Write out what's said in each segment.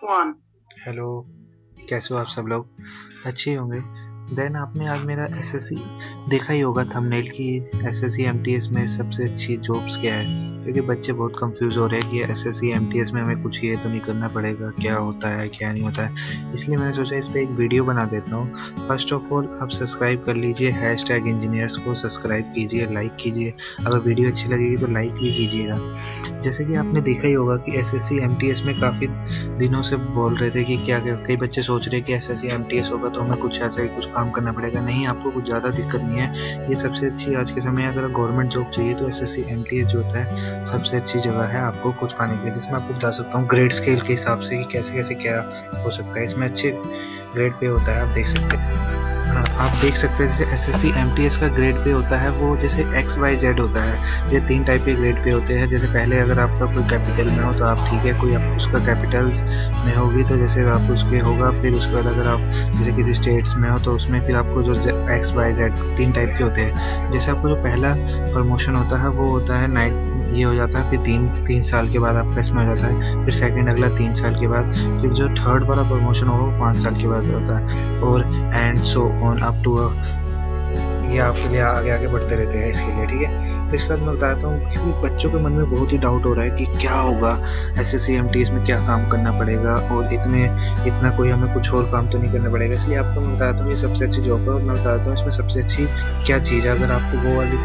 one। Hello, कैसे हो आप सब लोग? अच्छे होंगे। देन आपने आज मेरा एसएससी देखा ही होगा थंबनेल की। एसएससी एमटीएस में सबसे अच्छी जॉब्स क्या है, क्योंकि बच्चे बहुत कंफ्यूज हो रहे हैं कि एसएससी एमटीएस में हमें कुछ ये तो नहीं करना पड़ेगा, क्या होता है क्या नहीं होता है। इसलिए मैंने सोचा इस पर एक वीडियो बना देता हूँ। फर्स्ट ऑफ ऑल आप सब्सक्राइब कर लीजिए, हैशटैग इंजीनियर्स को सब्सक्राइब कीजिए, लाइक कीजिए। अगर वीडियो अच्छी लगेगी तो लाइक भी कीजिएगा। जैसे कि आपने देखा ही होगा कि एसएससी एमटीएस में काफ़ी दिनों से बोल रहे थे कि क्या कई बच्चे सोच रहे हैं कि एसएससी एमटीएस होगा तो हमें कुछ ऐसा ही कुछ काम करना पड़ेगा। नहीं, आपको कुछ ज़्यादा दिक्कत नहीं है। ये सबसे अच्छी आज के समय अगर गवर्नमेंट जॉब चाहिए तो एसएससी एमटीएस जो होता है सबसे अच्छी जगह है आपको कुछ पाने के लिए। जिसमें आपको बता सकता हूँ ग्रेड स्केल के हिसाब से कि कैसे कैसे क्या हो सकता है। इसमें अच्छे ग्रेड पे होता है, आप देख सकते हैं। हाँ, आप देख सकते हैं जैसे एसएससी एमटीएस का ग्रेड पे होता है वो जैसे एक्स वाई जेड होता है। ये 3 टाइप के ग्रेड पे होते हैं। जैसे पहले अगर आपका कोई कैपिटल में हो तो आप ठीक है, कोई आप उसका कैपिटल्स में होगी तो जैसे आप उसके होगा। फिर उसके बाद अगर आप जैसे किसी स्टेट्स में हो तो उसमें फिर आपको जो एक्स वाई जेड 3 टाइप के होते हैं। जैसे आपको जो पहला प्रमोशन होता है वो होता है नाइट, ये हो जाता है। फिर तीन साल के बाद आपका इसमें हो जाता है। फिर सेकंड अगला 3 साल के बाद। फिर जो थर्ड वाला प्रमोशन होगा वो 5 साल के बाद होता है। और and so on up to ये आपके लिए आगे आगे बढ़ते रहते हैं इसके लिए, ठीक है। तो इसके बाद मैं बताता हूँ क्योंकि बच्चों के मन में बहुत ही डाउट हो रहा है कि क्या होगा एसएससी एमटीएस में, क्या काम करना पड़ेगा और इतना कोई हमें कुछ और काम तो नहीं करना पड़ेगा। इसलिए आपको मैं बताता हूँ ये सबसे अच्छी जॉब है। और मैं बताता हूँ इसमें सबसे अच्छी क्या चीज़ है। अगर आपको वो वाली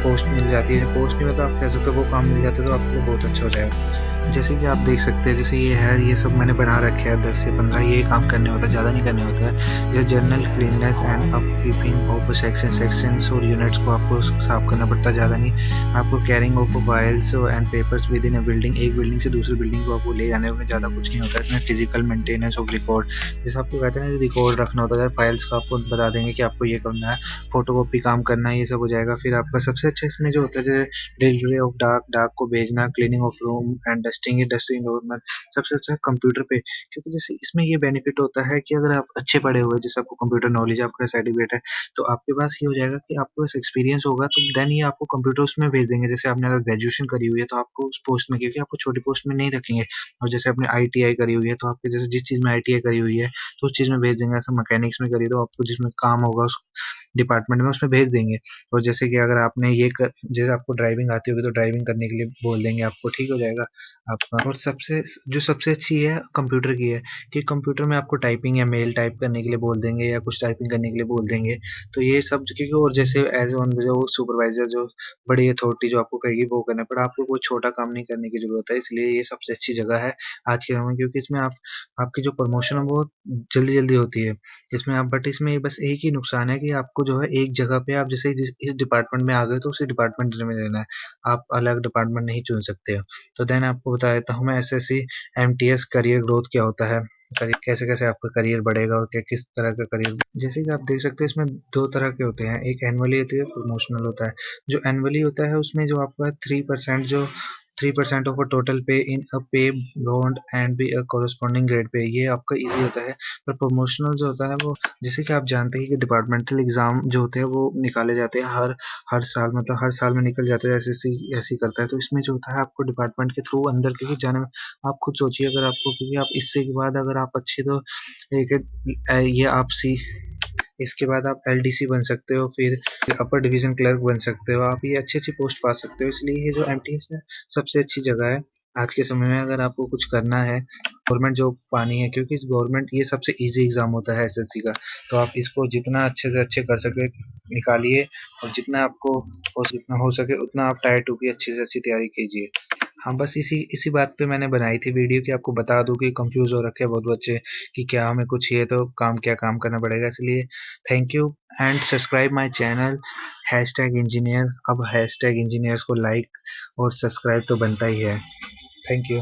पोस्ट मिल जाती है, पोस्ट नहीं मतलब आप कह सकते हो वो काम मिल जाता है तो आपके लिए बहुत अच्छा हो जाएगा। जैसे कि आप देख सकते हैं, जैसे ये है, ये सब मैंने बना रखे है 10 से 15 ये काम करने होता है, ज़्यादा नहीं करने होता है। जैसे general cleanness and upkeeping of sections और यूनिट्स को आपको साफ करना पड़ता है, ज़्यादा नहीं। आपको carrying of files and papers within a building, एक बिल्डिंग से दूसरी बिल्डिंग को आपको ले जाने में ज़्यादा कुछ नहीं होता है। इसमें फिजिकल मेंटेनेंस ऑफ रिकॉर्ड, जैसे आपको कहते हैं ना रिकॉर्ड रखना होता है फाइल्स का, आपको बता देंगे कि आपको ये करना है, फोटोकॉपी काम करना है, ये सब हो जाएगा। फिर आपका सबसे अच्छा इसमें जो होता है जैसे डिलीवरी ऑफ डाक को भेजना, cleaning of room and dusting environment, सबसे अच्छा कंप्यूटर पे। क्योंकि जैसे इसमें ये बेनिफिट होता है कि अगर आप अच्छे पढ़े हुए, जैसे आपको कंप्यूटर नॉलेज आपका सर्टिफिकेट है, तो आपके पास ये हो जाएगा कि आपको बस एक्सपीरियंस होगा तो देन ये आपको कंप्यूटर उसमें भेज देंगे। जैसे आपने अगर ग्रेजुएशन करी हुई है तो आपको उस पोस्ट में, क्योंकि आपको छोटी पोस्ट में नहीं रखेंगे। और जैसे आपने आईटीआई करी हुई है तो आपके जैसे जिस चीज़ में आईटीआई करी हुई है तो उस चीज़ में भेज देंगे। ऐसा मैकेनिक्स में करी तो आपको जिसमें काम होगा उस डिपार्टमेंट में उसमें भेज देंगे। और जैसे कि अगर आपने जैसे आपको ड्राइविंग आती होगी तो ड्राइविंग करने के लिए बोल देंगे आपको, ठीक हो जाएगा आपका। और सबसे अच्छी है कंप्यूटर की है कि कंप्यूटर में आपको टाइपिंग या मेल टाइप करने के लिए बोल देंगे या कुछ टाइपिंग करने के लिए बोल देंगे। तो ये सब क्योंकि और जैसे एज ऑन जो सुपरवाइजर जो बड़ी अथॉरिटी जो आपको कहेगी वो करना पड़ा, आपको कोई छोटा काम नहीं करने की जरूरत है। इसलिए ये सबसे अच्छी जगह है आज के समय में, क्योंकि इसमें आपकी जो प्रमोशन है वो जल्दी जल्दी होती है इसमें। आप बट इसमें बस एक ही नुकसान है कि आपको जो है एक जगह पे आप जैसे इस डिपार्टमेंट में आ गए तो उसी डिपार्टमेंट में रहना है, आप अलग डिपार्टमेंट नहीं चुन सकते हो। तो देन आपको बता देता हूँ मैं एसएससी एमटीएस करियर ग्रोथ क्या होता है, कैसे कैसे आपका करियर बढ़ेगा और क्या किस तरह का करियर। जैसे कि आप देख सकते हैं इसमें 2 तरह के होते हैं, एक एनुअली होती है, प्रमोशनल होता है। जो एनुअली होता है उसमें जो आपका 3% ऑफ अ टोटल पे इन अ पे bond and be a corresponding grade pay, ये आपका इजी होता है। पर प्रमोशनल जो होता है वो, जैसे कि आप जानते हैं कि डिपार्टमेंटल एग्जाम जो होते हैं वो निकाले जाते हैं हर हर साल, मतलब हर साल में निकल जाते हैं। एसएससी ऐसे ही करता है। तो इसमें जो होता है आपको डिपार्टमेंट के थ्रू अंदर क्योंकि जाने में, आप खुद सोचिए अगर आपको, क्योंकि आप इससे के बाद अगर आप अच्छे तो एक ये आप सी इसके बाद आप एलडीसी बन सकते हो, फिर अपर डिवीजन क्लर्क बन सकते हो, आप ये अच्छी अच्छी पोस्ट पा सकते हो। इसलिए ये जो एमटीएस है सबसे अच्छी जगह है आज के समय में अगर आपको कुछ करना है, गवर्नमेंट जॉब पानी है। क्योंकि गवर्नमेंट ये सबसे इजी एग्जाम होता है एसएससी का। तो आप इसको जितना अच्छे से अच्छे कर सके निकालिए, और जितना आपको हो सके उतना आप टायर टू की अच्छी से अच्छी तैयारी कीजिए। हाँ, बस इसी इसी बात पे मैंने बनाई थी वीडियो कि आपको बता दूं कि कंफ्यूज हो रखे हैं बहुत बच्चे कि क्या हमें कुछ चाहिए तो क्या काम करना पड़ेगा। इसलिए thank you and subscribe my channel hashtag engineer. अब हैशटैग इंजीनियर्स को लाइक और सब्सक्राइब तो बनता ही है। Thank you.